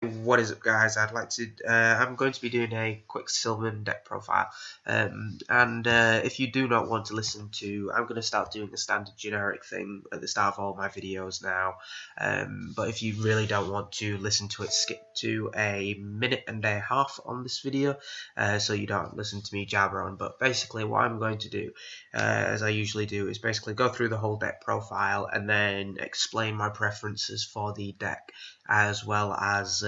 What is up, guys? I'm going to be doing a quick sylvan deck profile, and if you do not want to listen to, I'm going to start doing a standard generic thing at the start of all my videos now, but if you really don't want to listen to it, skip to a minute and a half on this video, so you don't listen to me jabber on. But basically what I'm going to do, as I usually do, is basically go through the whole deck profile and then explain my preferences for the deck, as well as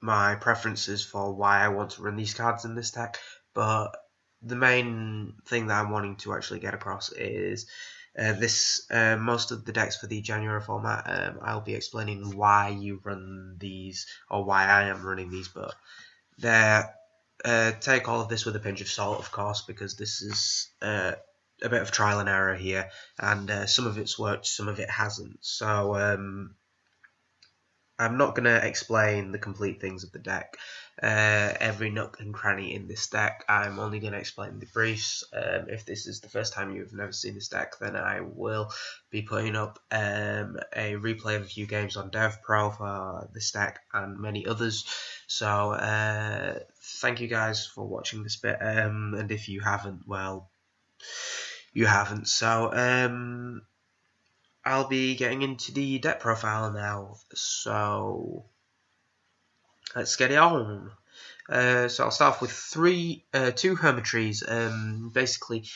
my preferences for why I want to run these cards in this deck. But the main thing that I'm wanting to actually get across is most of the decks for the January format, I'll be explaining why you run these, or why I am running these, but take all of this with a pinch of salt, of course, because this is a bit of trial and error here, and some of it's worked, some of it hasn't. So I'm not going to explain the complete things of the deck, every nook and cranny in this deck. I'm only going to explain the briefs. If this is the first time you've never seen this deck, then I will be putting up a replay of a few games on DevPro for this deck and many others. So thank you guys for watching this bit, and if you haven't, well, you haven't. So I'll be getting into the deck profile now, so let's get it on. So I'll start off with two Hermitaries. Basically,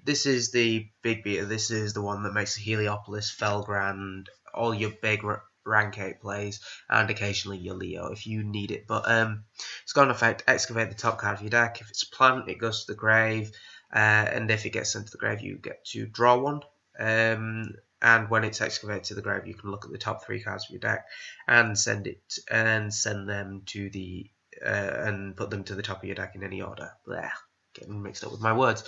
this is the big beater. This is the one that makes the Heliopolis, Felgrand, all your big rank 8 plays, and occasionally your Leo if you need it. But it's got an effect: excavate the top card of your deck. If it's a plant, it goes to the grave, and if it gets sent to the grave, you get to draw one. And when it's excavated to the grave, you can look at the top 3 cards of your deck and send them to the and put them to the top of your deck in any order. Blech, getting mixed up with my words.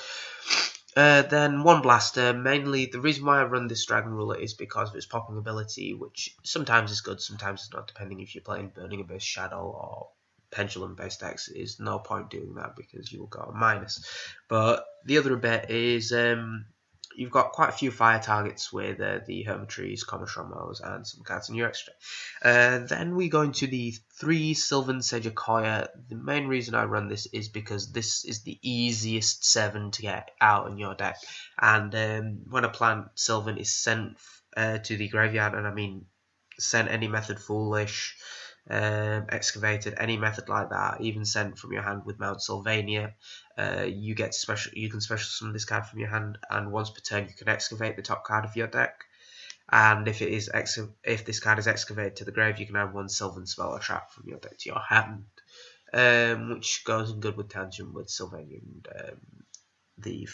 Then one blaster. Mainly, the reason why I run this Dragon Ruler is because of its popping ability, which sometimes is good, sometimes it's not, depending if you're playing Burning Abyss, Shadow, or Pendulum-based decks. Is no point doing that because you will go a minus. But the other bit is you've got quite a few fire targets with the Hermitaries, Comoshromos, and some cards in your extra. Then we go into the 3 Sylvan Sejakoya. The main reason I run this is because this is the easiest 7 to get out in your deck. And when a plant Sylvan is sent to the graveyard, and I mean sent any method foolish, excavated, any method like that, even sent from your hand with Mount Sylvania, you can special summon this card from your hand, and once per turn you can excavate the top card of your deck. And if this card is excavated to the grave, you can add 1 Sylvan spell or trap from your deck to your hand, which goes in good with tangent with Sylvania and the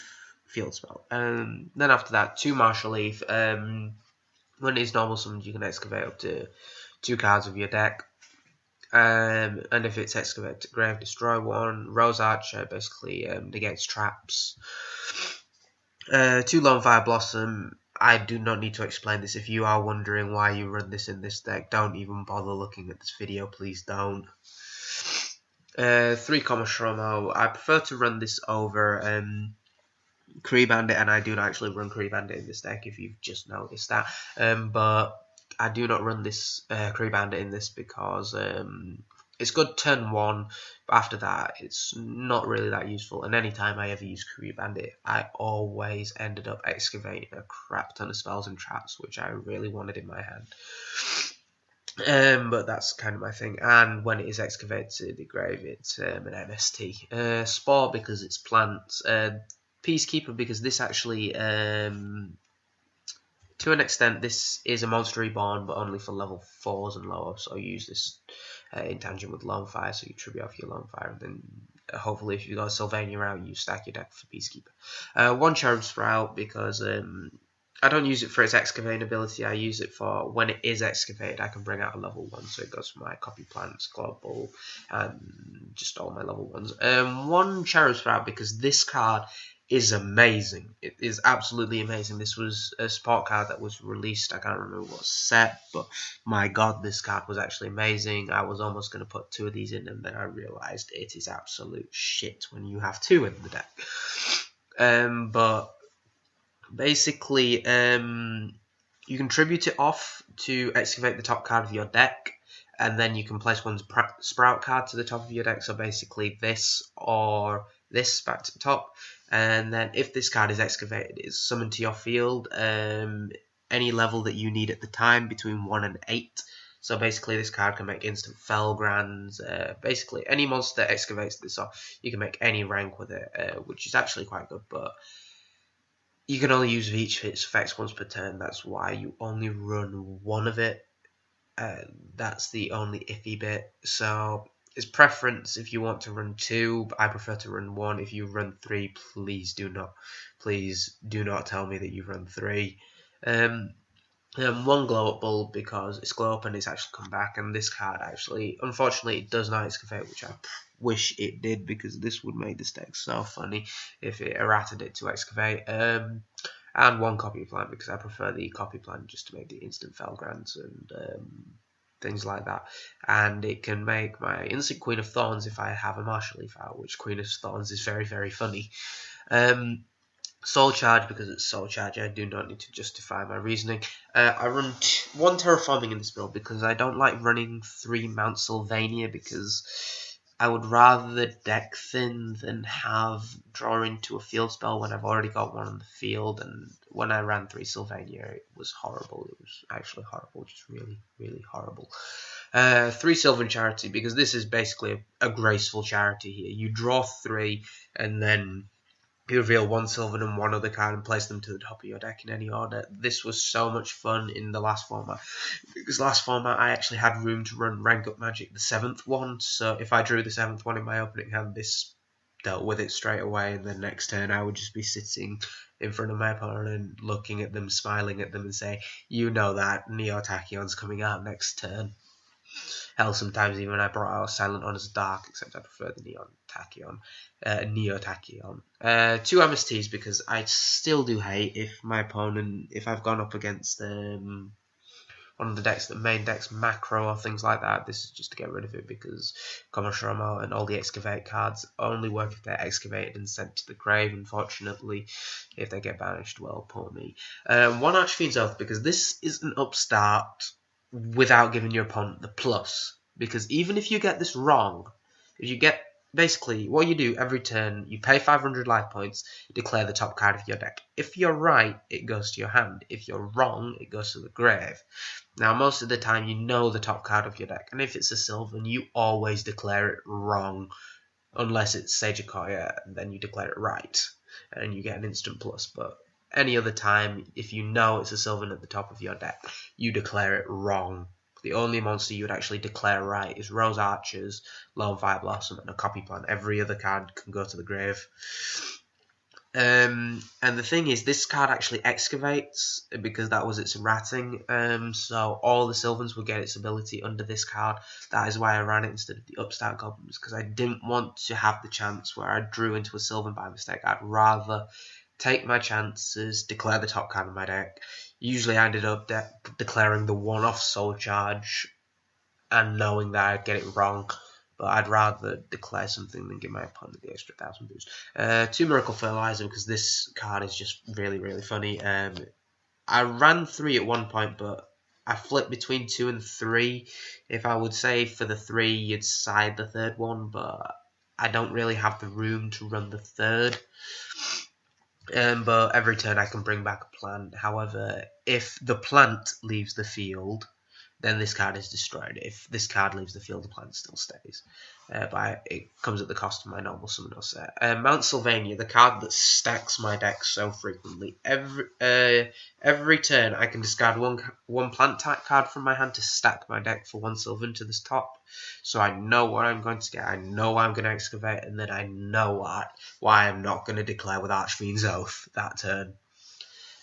field spell. Then after that, 2 Martial Leaf. When it is normal summoned, you can excavate up to 2 cards of your deck. And if it's excavated to grave, destroy 1. Rose Archer basically negates traps. 2 Lone Fire Blossom. I do not need to explain this. If you are wondering why you run this in this deck, don't even bother looking at this video. Please don't. 3 Comoshroma. I prefer to run this over Kree Bandit, and I do not actually run Kree Bandit in this deck, if you've just noticed that. But I do not run this Kree Bandit in this because it's good turn 1, but after that it's not really that useful. And anytime I ever use Kree Bandit, I always ended up excavating a crap ton of spells and traps, which I really wanted in my hand. But that's kind of my thing. And when it is excavated to the grave, it's an MST. Spore because it's plants. Peacekeeper because this actually, to an extent, this is a Monster Reborn, but only for level 4s and lower. So you use this in tangent with Lone Fire, so you tribute off your Lone Fire, and then hopefully if you got Sylvania out, you stack your deck for Peacekeeper. 1 Cherub Sprout because I don't use it for its excavating ability. I use it for when it is excavated, I can bring out a level 1, so it goes for my copy plants, global, and just all my level 1s. 1 Cherub Sprout because this card is amazing. It is absolutely amazing. This was a support card that was released, I can't remember what set, but my god, this card was actually amazing. I was almost going to put 2 of these in, and then I realised it is absolute shit when you have 2 in the deck. But basically, you can tribute it off to excavate the top card of your deck, and then you can place one sprout card to the top of your deck, so basically this or this back to the top, and then if this card is excavated, it's summoned to your field any level that you need at the time between 1 and 8. So basically this card can make instant Felgrands, basically any monster that excavates this off, you can make any rank with it, which is actually quite good, but you can only use each of its effects once per turn. That's why you only run one of it. That's the only iffy bit. So it's preference if you want to run 2, but I prefer to run 1. If you run 3, please do not tell me that you run 3. One glow up bulb because it's glow up and it's actually come back, and this card actually, unfortunately, it does not excavate, which I wish it did because this would make this deck so funny if it errated it to excavate. And one copy plan because I prefer the copy plan just to make the instant Felgrands and things like that. And it can make my instant Queen of Thorns if I have a Martial Leaf out, which Queen of Thorns is very, very funny. Soul Charge because it's Soul Charge. I do not need to justify my reasoning. I run 1 Terraforming in this build because I don't like running 3 Mount Sylvania because I would rather deck thin than have draw into a field spell when I've already got one on the field. And when I ran 3 Sylvania, it was horrible. It was actually horrible, just really, really horrible. 3 Sylvan Charity because this is basically a graceful charity here. You draw 3 and then you reveal 1 Sylvan and 1 other card and place them to the top of your deck in any order. This was so much fun in the last format. Because last format I actually had room to run Rank Up Magic, the 7th one. So if I drew the 7th one in my opening hand, this dealt with it straight away. And then next turn I would just be sitting in front of my opponent, looking at them, smiling at them and say, you know that Neo-Tachyon's coming out next turn. Hell, sometimes even I brought out Silent on as Dark, except I prefer the Neo-Tachyon. 2 MSTs because I still do hate if my opponent, if I've gone up against one of the decks, the main decks, macro or things like that. This is just to get rid of it because Komoshomo and all the excavate cards only work if they're excavated and sent to the grave. Unfortunately, if they get banished, well, poor me. 1 Archfiend's Oath because this is an upstart without giving your opponent the plus, because even if you get this wrong, if you get basically what you do every turn, you pay 500 life points, declare the top card of your deck. If you're right, it goes to your hand. If you're wrong, it goes to the grave. Now most of the time you know the top card of your deck, and if it's a Sylvan, you always declare it wrong unless it's Sagekoya, and then you declare it right and you get an instant plus. But any other time, if you know it's a Sylvan at the top of your deck, you declare it wrong. The only monster you would actually declare right is Rose Archers, Lone Fire Blossom, and a Copy Plant. Every other card can go to the grave. And the thing is, this card actually excavates because that was its ratting. So all the Sylvans will get its ability under this card. That is why I ran it instead of the Upstart Goblins, because I didn't want to have the chance where I drew into a Sylvan by mistake. I'd rather take my chances, declare the top card of my deck. Usually I ended up declaring the one-off Soul Charge and knowing that I'd get it wrong, but I'd rather declare something than give my opponent the extra 1000 boost. 2 Miracle Fertilizer because this card is just really, really funny. I ran 3 at one point, but I flipped between 2 and 3. If I would say for the 3, you'd side the 3rd one, but I don't really have the room to run the 3rd. But every turn I can bring back a plant. However, if the plant leaves the field, then this card is destroyed. If this card leaves the field, the plant still stays. But it comes at the cost of my normal summoner set. Mount Sylvania, the card that stacks my deck so frequently. Every turn I can discard one plant type card from my hand to stack my deck for 1 Sylvan to this top. So I know what I'm going to get. I know I'm going to excavate, and then I know why I'm not going to declare with Archfiend's Oath that turn.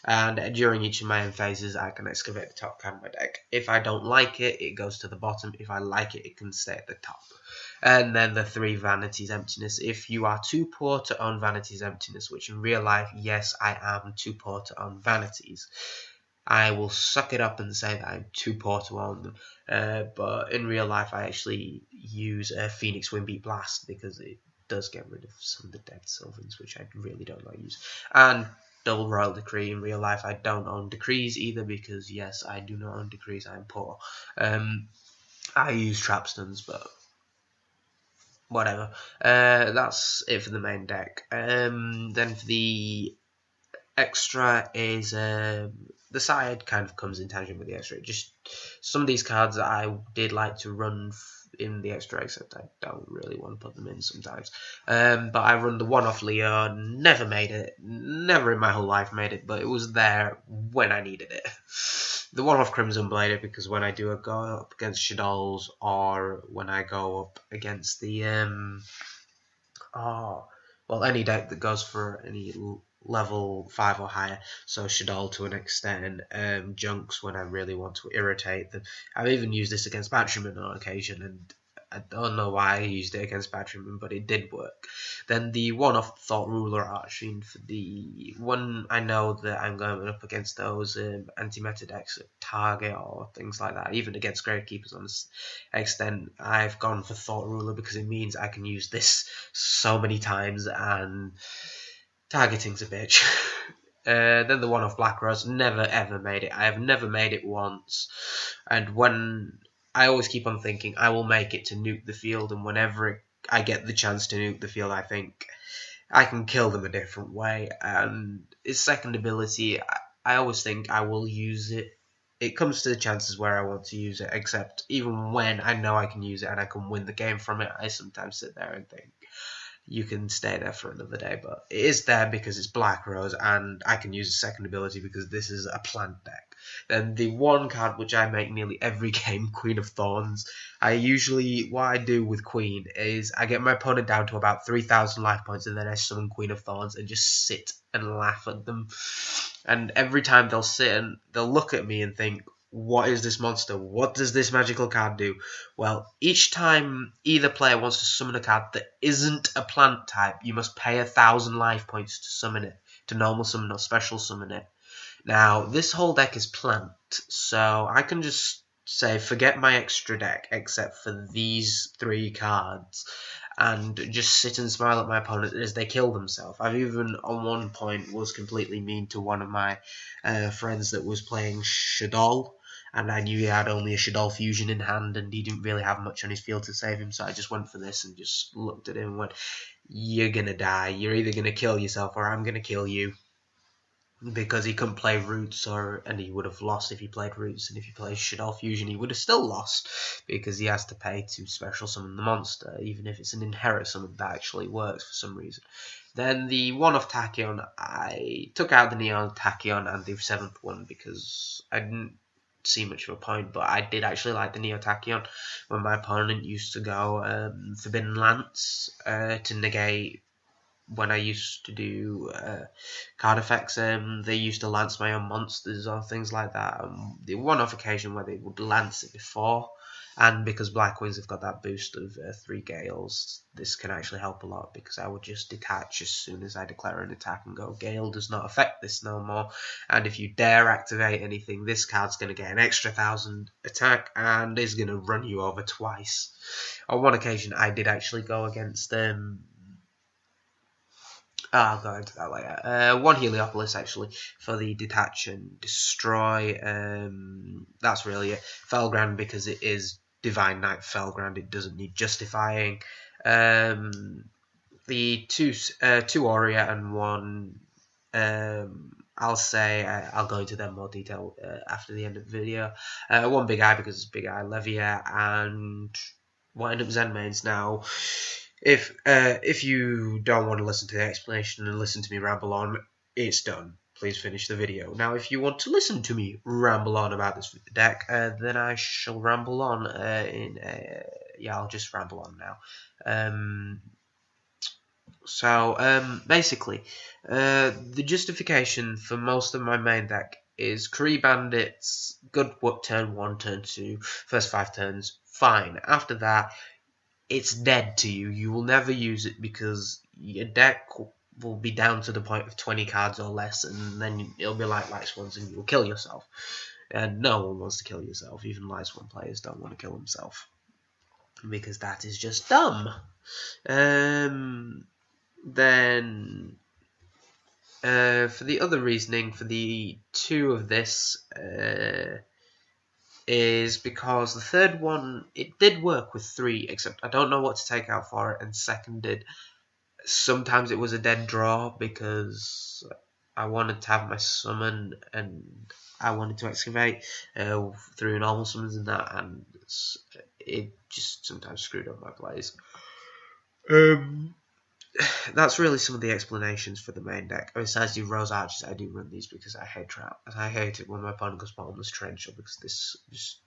And during each of my end phases, I can excavate the top card of my deck. If I don't like it, it goes to the bottom. If I like it, it can stay at the top. And then the 3 Vanity's Emptiness. If you are too poor to own Vanity's Emptiness, which in real life, yes, I am too poor to own Vanities, I will suck it up and say that I'm too poor to own them. But in real life, I actually use a Phoenix Windbeat Blast because it does get rid of some of the dead Sylvans, which I really don't like to use. And Double Royal Decree. In real life, I don't own decrees either because, yes, I do not own decrees. I'm poor. I use trapstones, but whatever. That's it for the main deck. Then for the extra is the side kind of comes in tangent with the extra. Just some of these cards that I did like to run in the extra, except I don't really want to put them in sometimes. But I run the one-off Leo. Never made it. Never in my whole life made it, but it was there when I needed it. The one-off Crimson Blader, because when I do go up against Shadows, or when I go up against the any deck that goes for any level 5 or higher, so Shadow to an extent, Junks when I really want to irritate them. I've even used this against Batchman on occasion, and I don't know why I used it against Batchman, but it did work. Then the one-off Thought Ruler Archfiend for the one I know that I'm going up against those anti-meta decks at target or things like that, even against Gravekeepers on this extent, I've gone for Thought Ruler because it means I can use this so many times, and targeting's a bitch. Then the one off Black Rose, never ever made it. I have never made it once. And when I always keep on thinking I will make it to nuke the field, and whenever I get the chance to nuke the field, I think I can kill them a different way. And its second ability, I always think I will use it. It comes to the chances where I want to use it, except even when I know I can use it and I can win the game from it, I sometimes sit there and think, you can stay there for another day, but it is there because it's Black Rose, and I can use a second ability because this is a plant deck. Then the one card which I make nearly every game, Queen of Thorns. What I do with Queen is I get my opponent down to about 3,000 life points, and then I summon Queen of Thorns and just sit and laugh at them. And every time they'll sit and they'll look at me and think, what is this monster? What does this magical card do? Well, each time either player wants to summon a card that isn't a plant type, you must pay 1,000 life points to summon it, to normal summon or special summon it. Now, this whole deck is plant, so I can just say forget my extra deck except for these 3 cards, and just sit and smile at my opponent as they kill themselves. I've even, on one point, was completely mean to one of my friends that was playing Shadow, and I knew he had only a Shadow Fusion in hand, and he didn't really have much on his field to save him, so I just went for this and just looked at him and went, you're gonna die. You're either gonna kill yourself or I'm gonna kill you. Because he couldn't play Roots, and he would have lost if he played Roots, and if he plays Shadow Fusion he would have still lost, because he has to pay to special summon the monster, even if it's an inherit summon that actually works for some reason. Then the one of Tachyon, I took out the Neon Tachyon and the 7th one because I didn't see much of a point, but I did actually like the Neo Tachyon when my opponent used to go Forbidden Lance to negate. When I used to do card effects, they used to lance my own monsters or things like that. The one-off occasion where they would lance it before, and because Black Wings have got that boost of 3 Gales, this can actually help a lot, because I would just detach as soon as I declare an attack and go, Gale does not affect this no more, and if you dare activate anything, this card's going to get an extra 1,000 attack and is going to run you over twice. On one occasion I did actually go against I'll go into that later. One Heliopolis, actually, for the detach and destroy. That's really it. Felgrand, because it is Divine Knight Felgrand, it doesn't need justifying. The two Aurea and one. I'll say I'll go into them in more detail after the end of the video. One Big Eye, because it's Big Eye Levia, and what end up Zen mains now. If you don't want to listen to the explanation and listen to me ramble on, it's done. Please finish the video. Now, if you want to listen to me ramble on about this deck, then I shall ramble on I'll just ramble on now. Basically, the justification for most of my main deck is Kree Bandits, good turn 1, turn 2, first 5 turns, fine. After that, it's dead to you. You will never use it because your deck will be down to the point of 20 cards or less, and then it'll be like Light Swans and you'll kill yourself. And no one wants to kill yourself. Even Light Swan players don't want to kill himself, because that is just dumb. Then for the other reasoning, for the 2 of this, is because the third one, it did work with 3, except I don't know what to take out for it, and seconded, sometimes it was a dead draw because I wanted to have my summon and I wanted to excavate through normal summons and that, and it just sometimes screwed up my plays. That's really some of the explanations for the main deck. Besides the Rose Archers, I do run these because I hate trap. I hate it when my opponent goes bottomless trencher because this just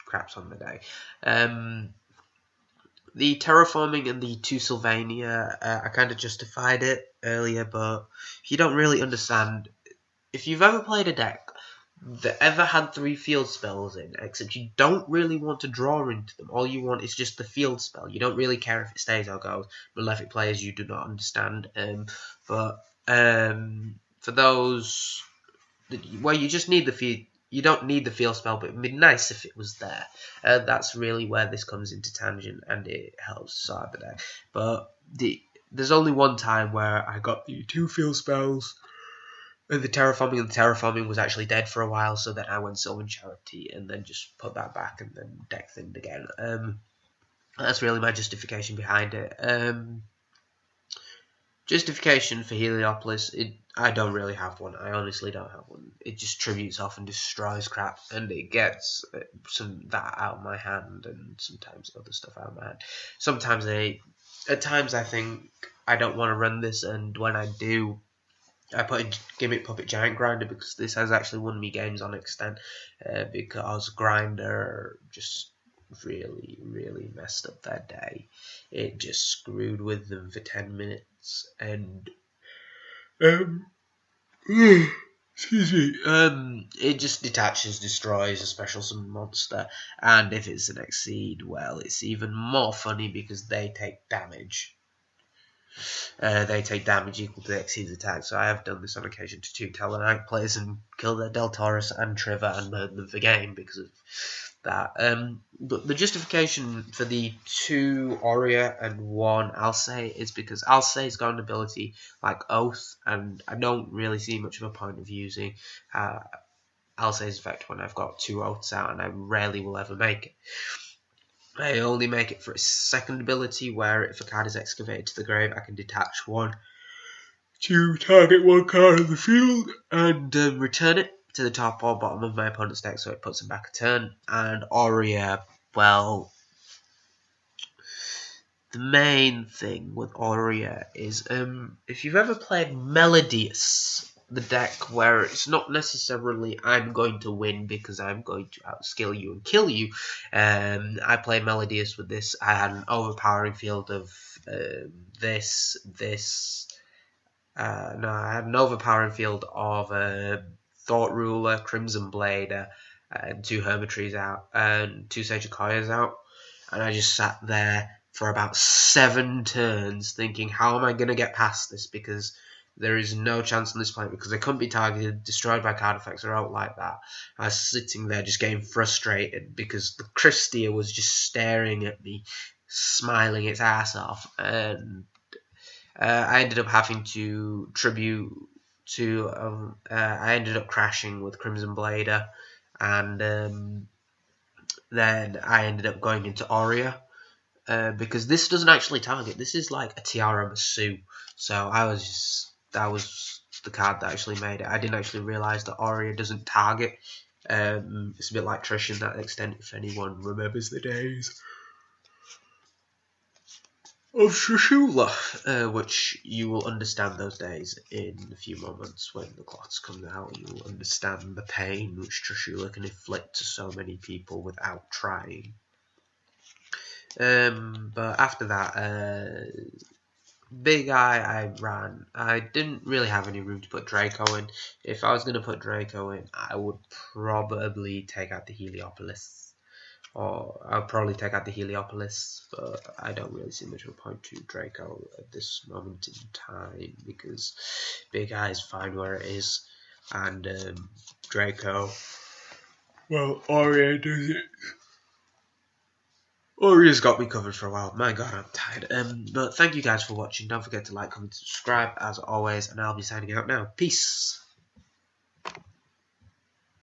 craps on the day. The terraforming and the 2 Sylvania, I kind of justified it earlier, but if you don't really understand, if you've ever played a deck that ever had 3 field spells in, except you don't really want to draw into them, all you want is just the field spell. You don't really care if it stays or goes. Malefic players, you do not understand. For those where you just need the field, you don't need the field spell, but it'd be nice if it was there. That's really where this comes into tangent, and it helps sort out the deck. But there's only one time where I got the 2 field spells, and the terraforming was actually dead for a while, so then I went Sylvan Charity and then just put that back and then deck thinned again. That's really my justification behind it. Justification for Heliopolis, I don't really have one. I honestly don't have one. It just tributes off and destroys crap, and it gets some that out of my hand, and sometimes other stuff out of my hand. Sometimes at times I think I don't want to run this, and when I do, I put in Gimmick Puppet Giant Grinder because this has actually won me games on extent, because Grinder just really messed up their day. It just screwed with them for 10 minutes, and excuse me, it just detaches, destroys a special summon monster, and if it's an Exceed, well, it's even more funny because they take damage. They take damage equal to the Exceed's attack, so I have done this on occasion to 2 Telerank players and killed their Deltaurus and Trevor and murdered them for game because of that. But the justification for the 2 Aurea and 1 Alcé is because Alcé's got an ability like Oath, and I don't really see much of a point of using Alcé's effect when I've got 2 Oaths out, and I rarely will ever make it. I only make it for its second ability, where if a card is excavated to the grave, I can detach 1 to target 1 card of the field and return it to the top or bottom of my opponent's deck, so it puts them back a turn. And Aurea, well, the main thing with Aurea is if you've ever played Melodious, the deck where it's not necessarily I'm going to win because I'm going to outskill you and kill you. I played Melodious with this. I had an overpowering field of I had an overpowering field of Thought Ruler, Crimson Blade, and 2 Hermitries out, and 2 Sage Akoyas out, and I just sat there for about 7 turns thinking, how am I going to get past this, because there is no chance on this planet, because they couldn't be targeted, destroyed by card effects or out like that. I was sitting there just getting frustrated because the Christia was just staring at me, smiling its ass off, and I ended up having to tribute to I ended up crashing with Crimson Blader, and then I ended up going into Aurea, because this doesn't actually target. This is like a Tiara Masu, so that was the card that actually made it. I didn't actually realise that Aurea doesn't target. It's a bit like Trish in that extent, if anyone remembers the days of Trishula, which you will understand those days in a few moments when the clots come out. You will understand the pain which Trishula can inflict to so many people without trying. But after that, Big Eye I ran. I didn't really have any room to put Draco in. If I was going to put Draco in, I would probably take out the Heliopolis. Or I'll probably take out the Heliopolis, but I don't really see much of a point to Draco at this moment in time because Big Eye is fine where it is, and Draco, well, Aurea does it. Aurea's got me covered for a while. My god, I'm tired. But thank you guys for watching. Don't forget to like, comment, subscribe as always, and I'll be signing out now. Peace.